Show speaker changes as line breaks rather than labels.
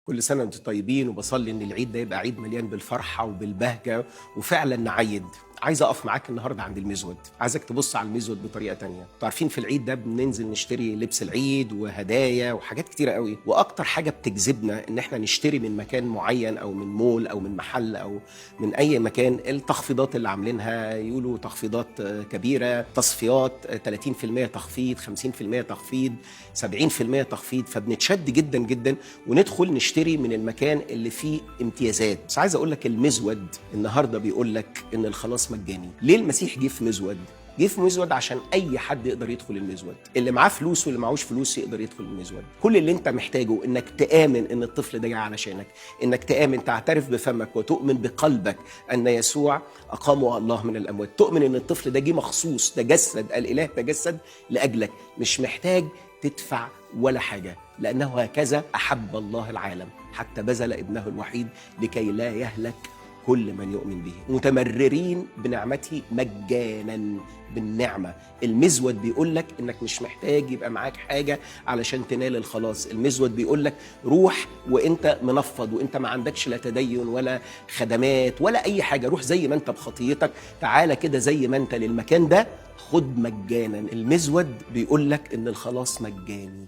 كل سنة وانتم طيبين، وبصلي ان العيد ده يبقى عيد مليان بالفرحة وبالبهجة وفعلا نعيد. عايز اقف معاك النهارده عند المزود، عايزك تبص على المزود بطريقه تانية. انتوا عارفين في العيد ده بننزل نشتري لبس العيد وهدايا وحاجات كتيره قوي، واكتر حاجه بتجذبنا ان احنا نشتري من مكان معين او من مول او من محل او من اي مكان. التخفيضات اللي عاملينها، يقولوا تخفيضات كبيره، تصفيات 30% تخفيض، 50% تخفيض، 70% تخفيض، فبنتشد جدا جدا وندخل نشتري من المكان اللي فيه امتيازات. بس عايز اقول لك المزود النهارده بيقول لك ان الخلاص مجاني. ليه المسيح جه في مزود؟ جه في مزود عشان اي حد يقدر يدخل المزود، اللي معاه فلوس واللي معهوش فلوس يقدر يدخل المزود. كل اللي انت محتاجه انك تآمن ان الطفل ده جاي علشانك، انك تآمن، تعترف بفمك وتؤمن بقلبك ان يسوع اقامه الله من الاموات، تؤمن ان الطفل ده جه مخصوص، تجسد، الاله تجسد لاجلك، مش محتاج تدفع ولا حاجه، لانه هكذا احب الله العالم حتى بذل ابنه الوحيد لكي لا يهلك كل من يؤمن به، متمررين بنعمته مجانا بالنعمة. المزود بيقول لك انك مش محتاج يبقى معاك حاجة علشان تنال الخلاص. المزود بيقول لك روح وانت منفض وانت ما عندكش لا تدين ولا خدمات ولا اي حاجة، روح زي ما انت بخطيتك، تعالى كده زي ما انت للمكان ده، خد مجانا. المزود بيقول لك ان الخلاص مجاني.